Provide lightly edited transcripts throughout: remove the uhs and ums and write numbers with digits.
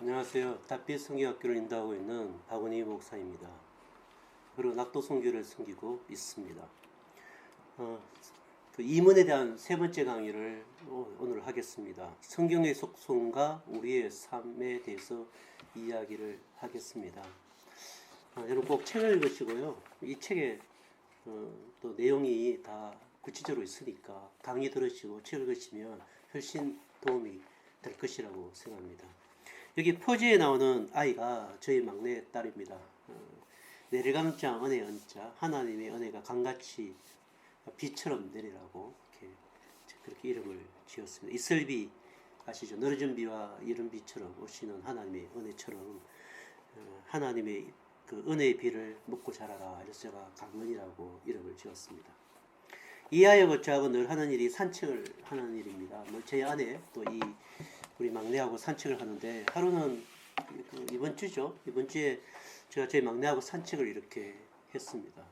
안녕하세요. 달빛 성경학교를 인도하고 있는 박은희 목사입니다. 그리고 낙도 선교를 섬기고 있습니다. 그 이문에 대한 세 번째 강의를 오늘 하겠습니다. 성경의 속성과 우리의 삶에 대해서 이야기를 하겠습니다. 여러분 꼭 책을 읽으시고요. 이 책에 또 내용이 다 구체적으로 있으니까 강의 들으시고 책을 읽으시면 훨씬 도움이 될 것이라고 생각합니다. 여기 표지에 나오는 아이가 저희 막내 딸입니다. 내리감자 은혜 은자 하나님의 은혜가 강같이 비처럼 내리라고 그렇게 이름을 지었습니다. 이슬비 아시죠? 늘어진 비와 이른 비처럼 오시는 하나님의 은혜처럼 하나님의 그 은혜의 비를 먹고 자라라. 그래서 제가 강은이라고 이름을 지었습니다. 이 아이하고 저하고 늘 하는 일이 산책을 하는 일입니다. 제 아내 또 우리 막내하고 산책을 하는데 하루는 이번 주죠. 이번 주에 제가 제 막내하고 산책을 이렇게 했습니다.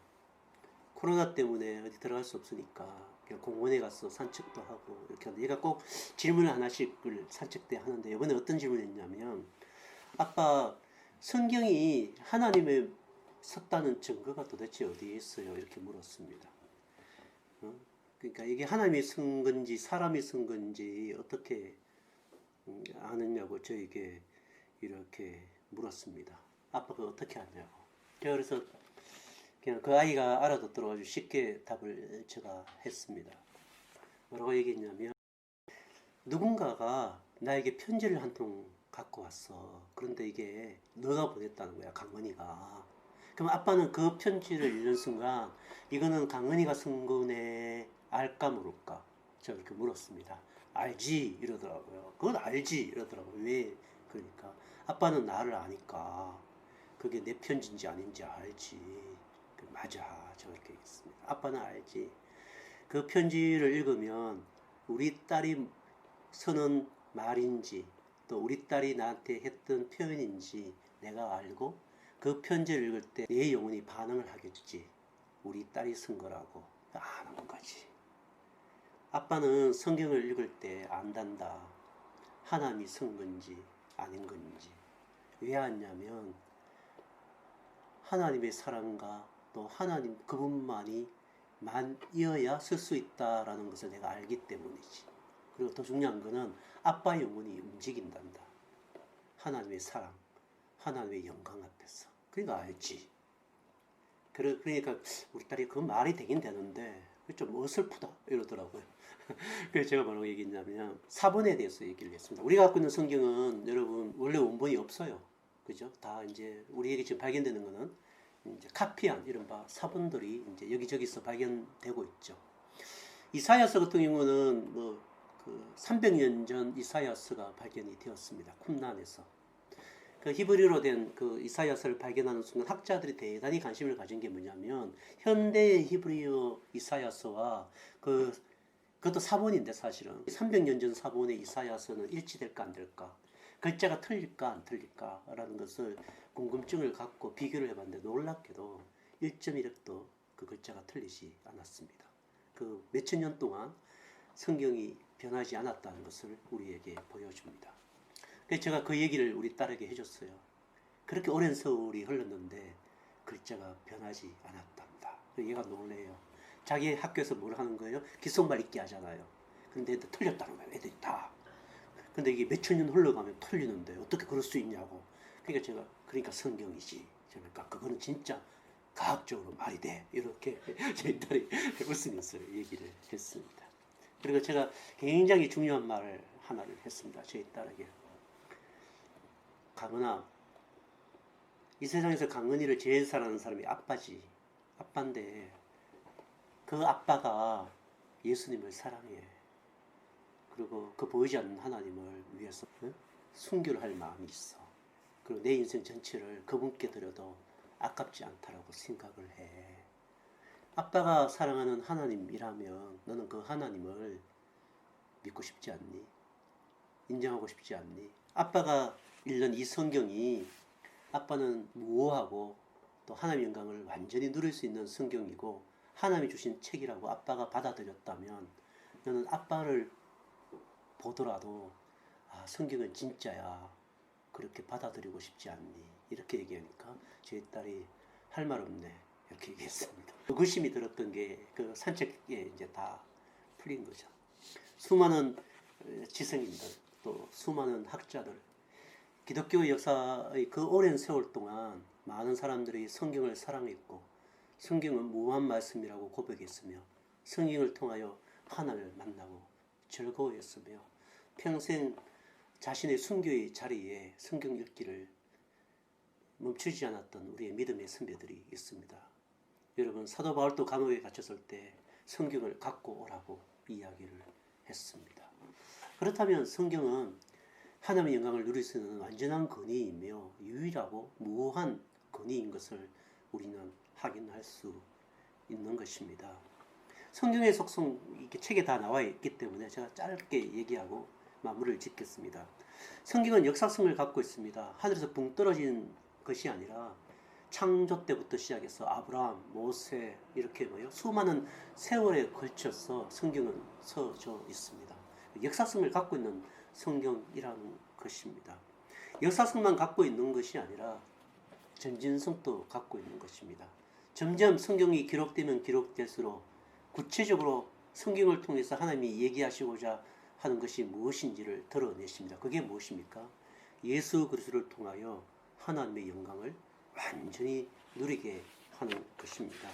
코로나 때문에 어디 들어갈 수 없으니까 그냥 공원에 가서 산책도 하고 이렇게 하는데 얘가 꼭 질문을 하나씩을 산책 때 하는데 이번에 어떤 질문을 했냐면 아빠 성경이 하나님의 섰다는 증거가 도대체 어디에 있어요? 이렇게 물었습니다. 그러니까 이게 하나님이 쓴 건지 사람이 쓴 건지 어떻게 아느냐고 저에게 이렇게 물었습니다. 아빠가 어떻게 아냐고. 그래서 그냥 그 아이가 알아듣도록 아주 쉽게 답을 제가 했습니다. 뭐라고 얘기했냐면 누군가가 나에게 편지를 한 통 갖고 왔어. 그런데 이게 너가 보냈다는 거야, 강은이가. 그럼 아빠는 그 편지를 읽는 순간 이거는 강은이가 쓴 거네 알까 모를까? 제가 이렇게 물었습니다. 알지 이러더라고요. 그건 알지 이러더라고요. 왜? 그러니까 아빠는 나를 아니까 그게 내 편지인지 아닌지 알지. 맞아. 제가 이렇게 얘기했습니다. 아빠는 알지. 그 편지를 읽으면 우리 딸이 쓰는 말인지 또 우리 딸이 나한테 했던 표현인지 내가 알고 그 편지를 읽을 때 내 영혼이 반응을 하겠지. 우리 딸이 쓴 거라고 아는 거지. 아빠는 성경을 읽을 때 안단다. 하나님이 쓴 건지 아닌 건지. 왜 아냐면 하나님의 사랑과 또 하나님 그분만이 만이어야 쓸 수 있다라는 것을 내가 알기 때문이지. 그리고 더 중요한 거는 아빠의 영혼이 움직인단다. 하나님의 사랑, 하나님의 영광 앞에서. 그러니까 알지. 그러니까 우리 딸이 그 말이 되긴 되는데 좀 어설프다 이러더라고요. 그래서 제가 뭐라고 얘기했냐면 사본에 대해서 얘기를 했습니다. 우리가 갖고 있는 성경은 여러분 원래 원본이 없어요. 그죠? 다 이제 우리에게 지금 발견되는 거는 이제 카피한 이른바 사본들이 이제 여기저기서 발견되고 있죠. 이사야서 같은 경우는 그 300년 전 이사야서가 발견이 되었습니다. 쿰란에서. 그 히브리어로 된 그 이사야서를 발견하는 순간 학자들이 대단히 관심을 가진 게 뭐냐면 현대의 히브리어 이사야서와 그것도 사본인데 사실은 300년 전 사본의 이사야서는 일치될까 안 될까, 글자가 틀릴까 안 틀릴까라는 것을 궁금증을 갖고 비교를 해봤는데 놀랍게도 1.1획도 그 글자가 틀리지 않았습니다. 그 몇천 년 동안 성경이 변하지 않았다는 것을 우리에게 보여줍니다. 그래서 제가 그 얘기를 우리 딸에게 해줬어요. 그렇게 오랜 세월이 흘렀는데 글자가 변하지 않았답니다. 얘가 놀래요. 자기 학교에서 뭘 하는 거예요? 귓속말 읽기 하잖아요. 근데 틀렸다는 거예요. 애들이 다. 근데 이게 몇천 년 흘러가면 틀리는데 어떻게 그럴 수 있냐고. 그러니까 성경이지. 그러니까 그거는 진짜 과학적으로 말이 돼. 이렇게 제 딸이 웃으면서 얘기를 했습니다. 그리고 제가 굉장히 중요한 말을 하나를 했습니다. 제 딸에게. 강은아, 이 세상에서 강은이를 제일 사랑하는 사람이 아빠지. 아빠인데 그 아빠가 예수님을 사랑해. 그리고 그 보이지 않는 하나님을 위해서 순교를 할 마음이 있어. 그리고 내 인생 전체를 그분께 드려도 아깝지 않다라고 생각을 해. 아빠가 사랑하는 하나님이라면 너는 그 하나님을 믿고 싶지 않니? 인정하고 싶지 않니? 아빠가 읽는 이 성경이 아빠는 무오하고 또 하나님의 영광을 완전히 누릴 수 있는 성경이고 하나님이 주신 책이라고 아빠가 받아들였다면 너는 아빠를 보더라도 성경은 진짜야. 그렇게 받아들이고 싶지 않니? 이렇게 얘기하니까 제 딸이 할 말 없네. 이렇게 얘기했습니다. 의구심이 들었던 게 그 산책에 이제 다 풀린 거죠. 수많은 지성인들, 또 수많은 학자들, 기독교 역사의 그 오랜 세월 동안 많은 사람들이 성경을 사랑했고 성경은 무한 말씀이라고 고백했으며 성경을 통하여 하나님을 만나고 즐거워했으며 평생 자신의 순교의 자리에 성경 읽기를 멈추지 않았던 우리의 믿음의 선배들이 있습니다. 여러분, 사도 바울도 감옥에 갇혔을 때 성경을 갖고 오라고 이야기를 했습니다. 그렇다면 성경은 하나님의 영광을 누릴 수 있는 완전한 권위이며 유일하고 무한 권위인 것을 우리는 확인할 수 있는 것입니다. 성경의 속성 이렇게 책에 다 나와 있기 때문에 제가 짧게 얘기하고 마무리를 짓겠습니다. 성경은 역사성을 갖고 있습니다. 하늘에서 붕 떨어진 것이 아니라 창조 때부터 시작해서 아브라함, 모세 이렇게 수많은 세월에 걸쳐서 성경은 써져 있습니다. 역사성을 갖고 있는 성경이라는 것입니다. 역사성만 갖고 있는 것이 아니라 전진성도 갖고 있는 것입니다. 점점 성경이 기록되면 기록될수록 구체적으로 성경을 통해서 하나님이 얘기하시고자 하는 것이 무엇인지를 드러내십니다. 그게 무엇입니까? 예수 그리스도를 통하여 하나님의 영광을 완전히 누리게 하는 것입니다.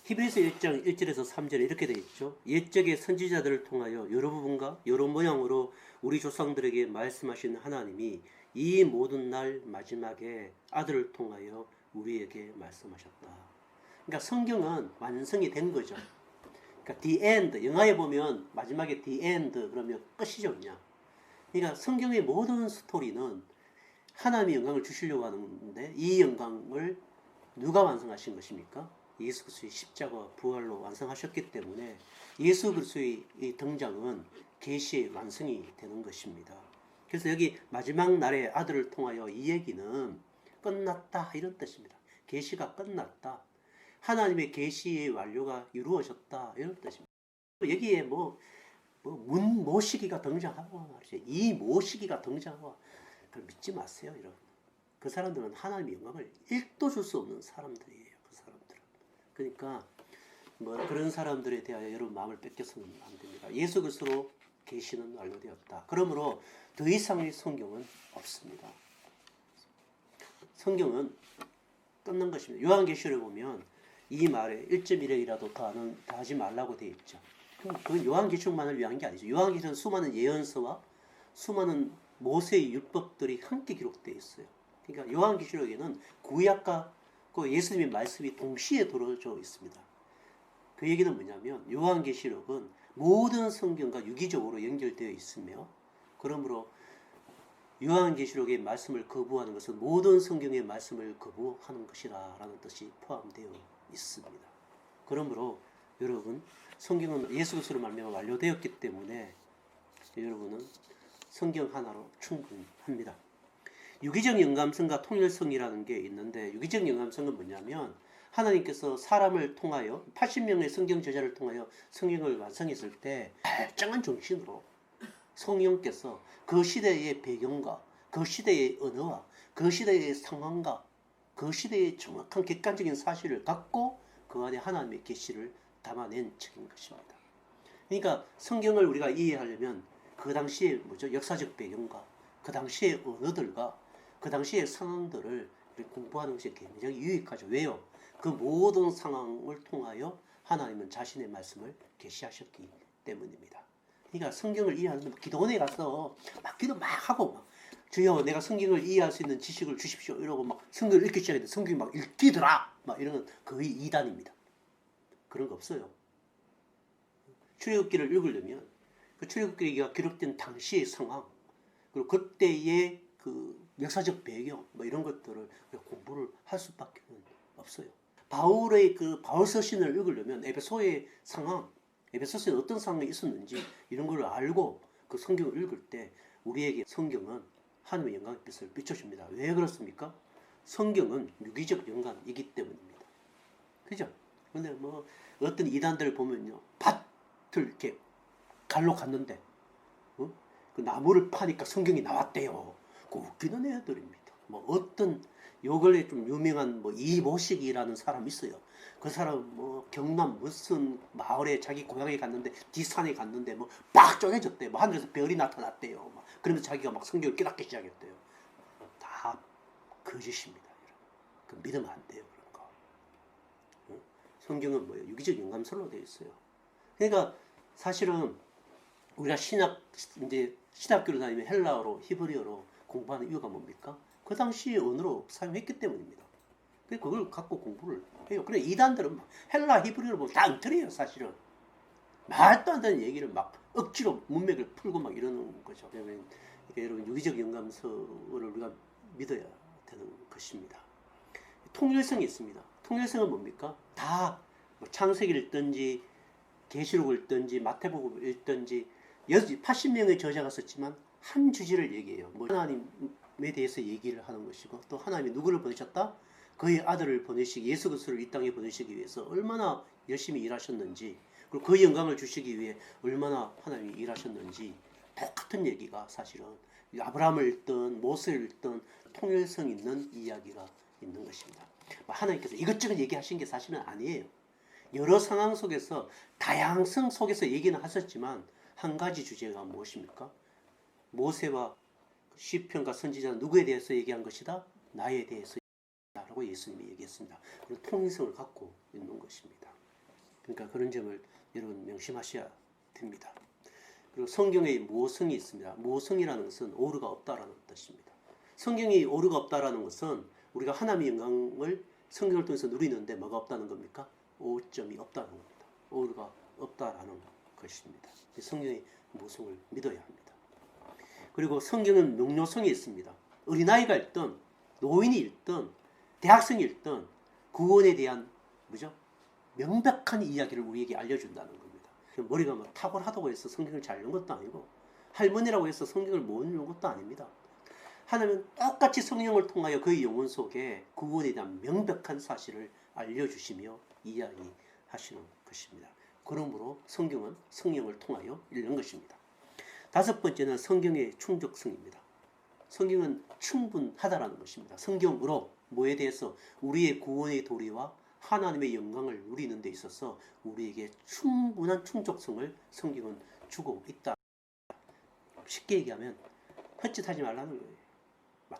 히브리서 1장 1절에서 3절에 이렇게 되어 있죠. 옛적의 선지자들을 통하여 여러 부분과 여러 모양으로 우리 조상들에게 말씀하신 하나님이 이 모든 날 마지막에 아들을 통하여 우리에게 말씀하셨다. 그러니까 성경은 완성이 된 거죠. 그러니까 the end, 영화에 보면 마지막에 the end 그러면 끝이죠, 그냥. 그러니까 성경의 모든 스토리는 하나님의 영광을 주시려고 하는데 이 영광을 누가 완성하신 것입니까? 예수 그리스도의 십자가 부활로 완성하셨기 때문에 예수 그리스도의 등장은 계시의 완성이 되는 것입니다. 그래서 여기 마지막 날의 아들을 통하여 이 얘기는 끝났다 이런 뜻입니다. 계시가 끝났다. 하나님의 계시의 완료가 이루어졌다 이런 뜻입니다. 여기에 문모시기가 등장하고 말이죠. 이 모시기가 등장하고 그걸 믿지 마세요, 여러분. 그 사람들은 하나님의 영광을 1도 줄 수 없는 사람들이에요. 그 사람들은. 그러니까 그런 사람들에 대하여 여러분 마음을 뺏겨서는 안 됩니다. 예수 그리스도로 계시는 완료되었다. 그러므로 더 이상의 성경은 없습니다. 성경은 끝난 것입니다. 요한계시를 보면 이 말에 1.1회이라도 더 하지 말라고 되어 있죠. 그건 요한계시록만을 위한 게 아니죠. 요한계시록은 수많은 예언서와 수많은 모세의 율법들이 함께 기록되어 있어요. 그러니까 요한계시록에는 구약과 그 예수님의 말씀이 동시에 들어져 있습니다. 그 얘기는 뭐냐면 요한계시록은 모든 성경과 유기적으로 연결되어 있으며 그러므로 요한계시록의 말씀을 거부하는 것은 모든 성경의 말씀을 거부하는 것이라는 뜻이 포함되어 있습니다. 그러므로 여러분 성경은 예수 그리스도로 말미암아 완료되었기 때문에 여러분은 성경 하나로 충분합니다. 유기적 영감성과 통일성이라는 게 있는데 유기적 영감성은 뭐냐면 하나님께서 사람을 통하여 80명의 성경 저자를 통하여 성경을 완성했을 때 멀쩡한 정신으로 성령께서 그 시대의 배경과 그 시대의 언어와 그 시대의 상황과 그 시대의 정확한 객관적인 사실을 갖고 그 안에 하나님의 계시를 담아낸 책인 것입니다. 그러니까 성경을 우리가 이해하려면 그 당시의 역사적 배경과 그 당시의 언어들과 그 당시의 상황들을 공부하는 것이 굉장히 유익하죠. 왜요? 그 모든 상황을 통하여 하나님은 자신의 말씀을 계시하셨기 때문입니다. 그러니까 성경을 이해하려면 기도원에 가서 막 기도 막 하고 막 주여 내가 성경을 이해할 수 있는 지식을 주십시오 이러고 막 성경을 읽기 시작했는데 성경이 막 읽기더라 막 이런 건 거의 이단입니다. 그런 거 없어요. 출애굽기를 읽으려면 그 출애굽기가 기록된 당시의 상황 그리고 그때의 그 역사적 배경 이런 것들을 공부를 할 수밖에 없어요. 바울의 그 바울 서신을 읽으려면 에베소의 상황, 에베소서에 어떤 상황이 있었는지 이런 걸 알고 그 성경을 읽을 때 우리에게 성경은 하나님의 영광의 빛을 비춰줍니다. 왜 그렇습니까? 성경은 유기적 영감이기 때문입니다. 그죠? 근데 어떤 이단들 보면요, 밭을 이렇게 갈로 갔는데 그 나무를 파니까 성경이 나왔대요. 그 웃기는 애들입니다. 뭐 어떤 요 근래 좀 유명한 뭐 이보식이라는 사람이 있어요. 그 사람 뭐 경남 무슨 마을에 자기 고향에 갔는데 뒷산에 갔는데 뭐 빡 쪼개졌대요. 뭐 하늘에서 별이 나타났대요. 막 그러면서 자기가 막 성경을 깨닫기 시작했대요. 다 거짓입니다. 그 믿으면 안 돼요. 그런 거. 성경은 뭐예요? 유기적 영감설로 되어 있어요. 그러니까 사실은 우리가 이제 신학교를 다니면 헬라어로 히브리어로 공부하는 이유가 뭡니까? 그 당시 언어로 사용했기 때문입니다. 그걸 갖고 공부를 해요. 그래 이단들은 헬라 히브리어로 보면 다 엉터리예요. 사실은 말도 안 되는 얘기를 막 억지로 문맥을 풀고 막 이러는 거죠. 그러니까 여러분 유기적 영감서를 우리가 믿어야 되는 것입니다. 통일성이 있습니다. 통일성은 뭡니까? 다 뭐 창세기를 읽든지 계시록을 읽든지 마태복음을 읽든지 80명의 저자가 썼지만 한 주제를 얘기해요. 뭐 하나님에 대해서 얘기를 하는 것이고 또 하나님이 누구를 보내셨다? 그의 아들을 예수 그리스도를 이 땅에 보내시기 위해서 얼마나 열심히 일하셨는지 그리고 그 영광을 주시기 위해 얼마나 하나님이 일하셨는지 똑같은 얘기가 사실은 아브라함을 읽든 모세를 읽든 통일성 있는 이야기가 있는 것입니다. 하나님께서 이것저것 얘기하신 게 사실은 아니에요. 여러 상황 속에서 다양성 속에서 얘기는 하셨지만 한 가지 주제가 무엇입니까? 모세와 시편과 선지자는 누구에 대해서 얘기한 것이다? 나에 대해서 라고 예수님이 얘기했습니다. 그런 통일성을 갖고 있는 것입니다. 그러니까 그런 점을 여러분 명심하셔야 됩니다. 그리고 성경에 모성이 있습니다. 모성이라는 것은 오류가 없다라는 뜻입니다. 성경이 오류가 없다라는 것은 우리가 하나님의 영광을 성경을 통해서 누리는데 뭐가 없다는 겁니까? 오점이 없다는 겁니다. 오류가 없다라는 것입니다. 성경의 모성을 믿어야 합니다. 그리고 성경은 명료성이 있습니다. 어린아이가 읽든 노인이 읽든 대학생이 읽든 구원에 대한 명백한 이야기를 우리에게 알려준다는 겁니다. 머리가 뭐 탁월하다고 해서 성경을 잘 읽는 것도 아니고 할머니라고 해서 성경을 못 읽는 것도 아닙니다. 하나님은 똑같이 성령을 통하여 그의 영혼 속에 구원에 대한 명백한 사실을 알려주시며 이야기하시는 것입니다. 그러므로 성경은 성령을 통하여 읽는 것입니다. 다섯 번째는 성경의 충족성입니다. 성경은 충분하다라는 것입니다. 성경으로 뭐에 대해서 우리의 구원의 도리와 하나님의 영광을 누리는 데 있어서 우리에게 충분한 충족성을 성경은 주고 있다. 쉽게 얘기하면 헛짓하지 말라는 거예요.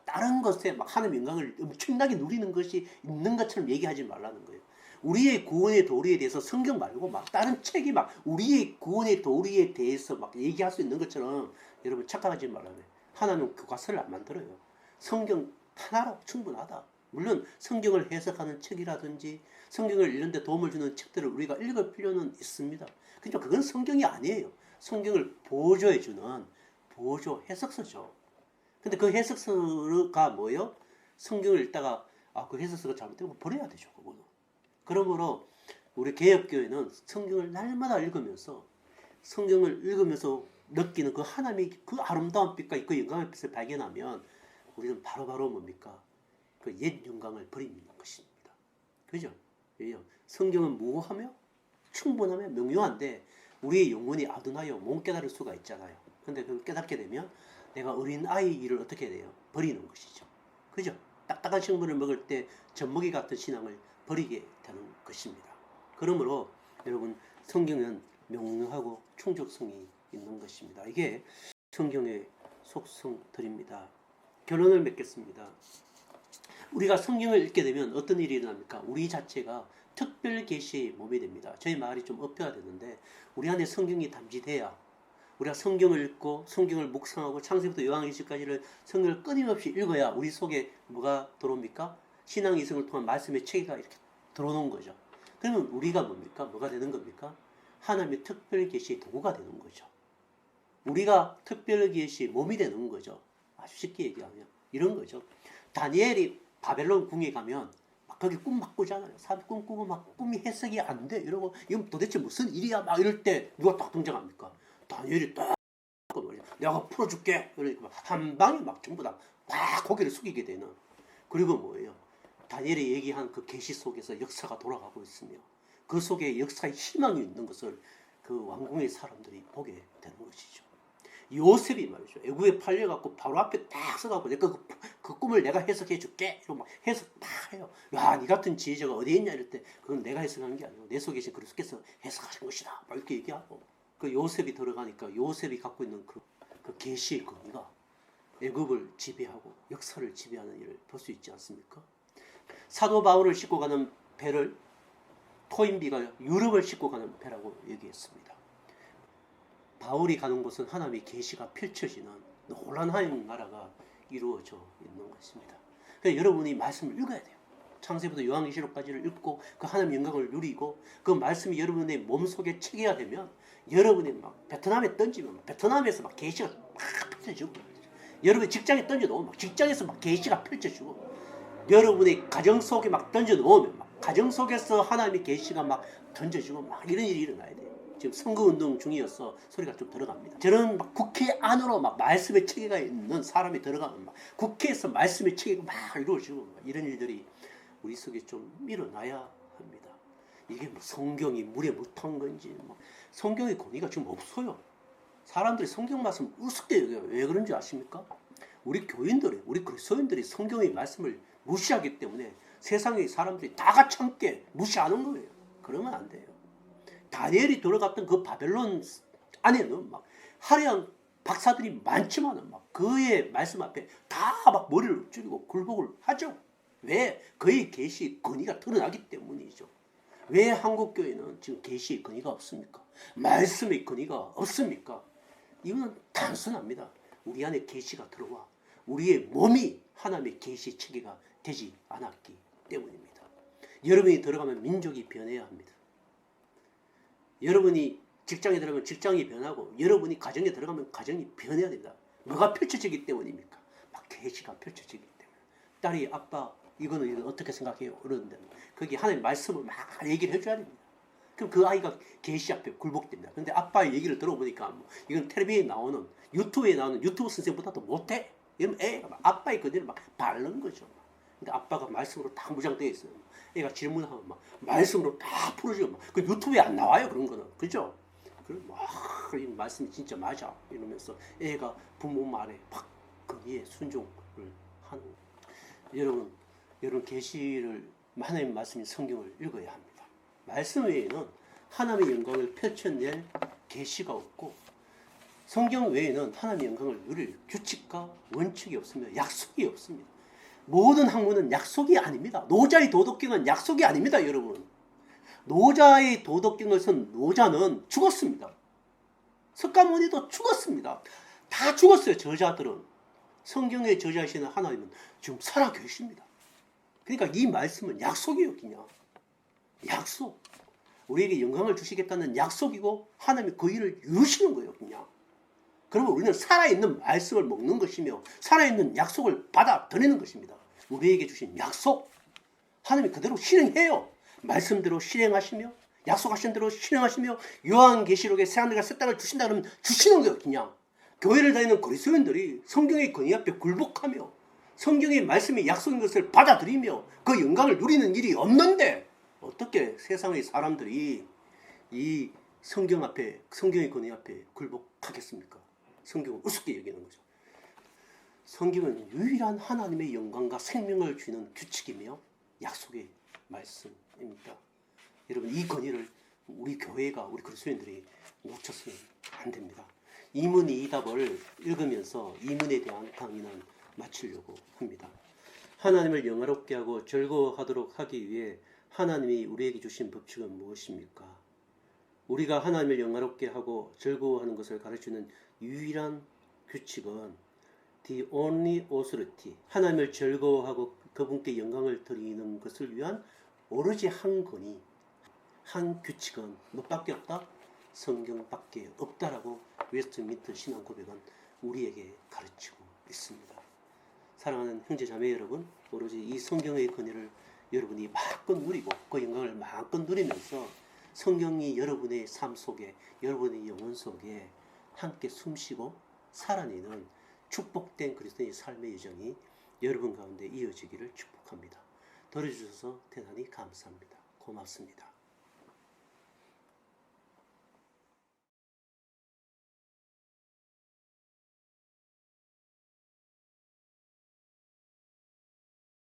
다른 것에 하나님의 영광을 엄청나게 누리는 것이 있는 것처럼 얘기하지 말라는 거예요. 우리의 구원의 도리에 대해서 성경 말고 다른 책이 우리의 구원의 도리에 대해서 얘기할 수 있는 것처럼 여러분 착각하지 말라는 거예요. 하나님은 교과서를 안 만들어요. 성경 하나로 충분하다. 물론 성경을 해석하는 책이라든지 성경을 읽는데 도움을 주는 책들을 우리가 읽을 필요는 있습니다. 그러니까 그건 성경이 아니에요. 성경을 보조해주는 보조 해석서죠. 근데 그 해석서가 뭐예요? 성경을 읽다가 그 해석서가 잘못되고 버려야 되죠. 그거는. 그러므로 우리 개혁교회는 성경을 날마다 읽으면서 성경을 읽으면서 느끼는 그 하나님의 그 아름다운 빛과 그 영광의 빛을 발견하면 우리는 바로바로 뭡니까? 그 옛 영광을 버리는 것입니다. 그죠? 왜요? 성경은 무고하며 충분하며 명료한데 우리의 영혼이 아둔하여 못 깨달을 수가 있잖아요. 근데 그걸 깨닫게 되면 내가 어린 아이 일을 어떻게 해야 돼요? 버리는 것이죠. 그죠? 딱딱한 식물을 먹을 때 젖먹이 같은 신앙을 버리게 되는 것입니다. 그러므로 여러분 성경은 명료하고 충족성이 있는 것입니다. 이게 성경의 속성들입니다. 결론을 맺겠습니다. 우리가 성경을 읽게 되면 어떤 일이 일어납니까? 우리 자체가 특별 계시의 몸이 됩니다. 저희 말이 좀 엎혀야 되는데 우리 안에 성경이 담지돼야 우리가 성경을 읽고 성경을 묵상하고 창세기부터 요한계시까지를 성경을 끊임없이 읽어야 우리 속에 뭐가 들어옵니까? 신앙의 이성을 통한 말씀의 체계가 이렇게 들어오는 거죠. 그러면 우리가 뭡니까? 뭐가 되는 겁니까? 하나님의 특별 계시의 도구가 되는 거죠. 우리가 특별 계시의 몸이 되는 거죠. 아주 쉽게 얘기하면 이런 거죠. 다니엘이 바벨론 궁에 가면 거기 꿈 막 꾸잖아요. 꿈 꾸고 꿈이 해석이 안 돼. 이러고 이건 도대체 무슨 일이야? 이럴 때 누가 딱 등장합니까? 다니엘이 딱 내가 풀어줄게. 그러니까 한 방에 전부 다 고개를 숙이게 되는. 그리고 뭐예요? 다니엘이 얘기한 그 계시 속에서 역사가 돌아가고 있으며 그 속에 역사의 희망이 있는 것을 그 왕궁의 사람들이 보게 되는 것이죠. 요셉이 말이죠. 애굽에 팔려갖고 바로 앞에 딱 서갖고 내가 그 꿈을 내가 해석해 줄게. 이러고 막 해석 딱 해요. 야, 니 같은 지혜자가 어디 있냐 이럴 때 그건 내가 해석한 게 아니고 내 속에 계신 그리스도께서 해석하신 것이다. 막 이렇게 얘기하고 그 요셉이 들어가니까 요셉이 갖고 있는 그 계시의 권위가 애굽을 지배하고 역사를 지배하는 일을 볼 수 있지 않습니까? 사도 바울을 싣고 가는 배를 토인비가 유럽을 싣고 가는 배라고 얘기했습니다. 바울이 가는 곳은 하나님의 계시가 펼쳐지는 놀라운 나라가 이루어져 있는 것입니다. 그래서 여러분이 말씀을 읽어야 돼요. 창세부터 요한계시록까지를 읽고 그 하나님의 영광을 누리고 그 말씀이 여러분의 몸속에 채겨야 되면 여러분이 막 베트남에 던지면 베트남에서 막 계시가 막 펼쳐지고 여러분이 직장에 던져놓으면 막 직장에서 막 계시가 펼쳐지고 여러분의 가정 속에 막 던져놓으면 막 가정 속에서 하나님의 계시가 막 던져지고 막 이런 일이 일어나야 돼요. 지금 선거운동 중이어서 소리가 좀 들어갑니다. 저는 막 국회 안으로 막 말씀의 체계가 있는 사람이 들어가면 막 국회에서 말씀의 체계가 막 이루어지고 막 이런 일들이 우리 속에 좀 일어나야 합니다. 이게 뭐 성경이 물에 못한 건지 뭐 성경의 권위가 지금 없어요. 사람들이 성경 말씀을 우습게 여겨요. 왜 그런지 아십니까? 우리 교인들이, 우리 그리스도인들이 성경의 말씀을 무시하기 때문에 세상의 사람들이 다 같이 함께 무시하는 거예요. 그러면 안 돼요. 다니엘이 들어갔던 그 바벨론 안에는 막 화려한 박사들이 많지만은 막 그의 말씀 앞에 다 막 머리를 숙이고 굴복을 하죠. 왜? 그의 계시의 권위가 드러나기 때문이죠. 왜 한국교회는 지금 계시의 권위가 없습니까? 말씀의 권위가 없습니까? 이거는 단순합니다. 우리 안에 계시가 들어와 우리의 몸이 하나님의 계시 체계가 되지 않았기 때문입니다. 여러분이 들어가면 민족이 변해야 합니다. 여러분이 직장에 들어가면 직장이 변하고 여러분이 가정에 들어가면 가정이 변해야 됩니다. 뭐가 펼쳐지기 때문입니까? 막 계시가 펼쳐지기 때문에. 딸이 아빠 이거는 어떻게 생각해요? 그러는데 거기 하나님 말씀을 막 얘기를 해줘야 됩니다. 그럼 그 아이가 계시 앞에 굴복됩니다. 그런데 아빠의 얘기를 들어보니까 뭐 이건 텔레비전에 나오는 유튜브에 나오는 유튜브 선생보다도 못해. 이러면 애가 아빠의 그대로 막 바른 거죠. 근데 아빠가 말씀으로 다 무장되어 있어요. 애가 질문하면 막 말씀으로 다 풀어주고 그 유튜브에 안 나와요 그런 거는. 그죠? 그럼 이 말씀이 진짜 맞아 이러면서 애가 부모 말에 팍 거기에 순종을 하는 거예요. 여러분 계시를 하나님의 말씀인 성경을 읽어야 합니다. 말씀 외에는 하나님의 영광을 펼쳐낼 계시가 없고 성경 외에는 하나님의 영광을 누릴 규칙과 원칙이 없으며 약속이 없습니다. 모든 학문은 약속이 아닙니다. 노자의 도덕경은 약속이 아닙니다. 여러분. 노자의 도덕경을 쓴 노자는 죽었습니다. 석가모니도 죽었습니다. 다 죽었어요. 저자들은. 성경의 저자이신 하나님은 지금 살아계십니다. 그러니까 이 말씀은 약속이에요. 그냥. 약속. 우리에게 영광을 주시겠다는 약속이고 하나님이 그 일을 이루시는 거예요. 그냥. 그러면 우리는 살아있는 말씀을 먹는 것이며 살아있는 약속을 받아들이는 것입니다. 우리에게 주신 약속 하나님이 그대로 실행해요. 말씀대로 실행하시며 약속하신 대로 실행하시며 요한계시록에 새하늘과 새 땅을 주신다 그러면 주시는 거예요. 그냥. 교회를 다니는 그리스도인들이 성경의 권위 앞에 굴복하며 성경의 말씀이 약속인 것을 받아들이며 그 영광을 누리는 일이 없는데 어떻게 세상의 사람들이 이 성경 앞에 성경의 권위 앞에 굴복하겠습니까? 성경을 우습게 여기는 거죠. 성경은 유일한 하나님의 영광과 생명을 주는 규칙이며 약속의 말씀입니다. 여러분 이 권위를 우리 교회가 우리 그리스도인들이 놓쳤으면 안 됩니다. 이문이 이 답을 읽으면서 이문에 대한 강의는 마치려고 합니다. 하나님을 영화롭게 하고 즐거워하도록 하기 위해 하나님이 우리에게 주신 법칙은 무엇입니까? 우리가 하나님을 영화롭게 하고 즐거워하는 것을 가르치는 유일한 규칙은 The only authority, 하나님을 즐거워하고 그분께 영광을 드리는 것을 위한 오로지 한 권위, 한 규칙은 뭐밖에 없다? 성경밖에 없다라고 웨스트민스터 신앙 고백은 우리에게 가르치고 있습니다. 사랑하는 형제 자매 여러분, 오로지 이 성경의 권위를 여러분이 마음껏 누리고 그 영광을 마음껏 누리면서 성경이 여러분의 삶 속에 여러분의 영혼 속에 함께 숨쉬고 살아내는 축복된 그리스도의 삶의 여정이 여러분 가운데 이어지기를 축복합니다. 들어주셔서 대단히 감사합니다. 고맙습니다.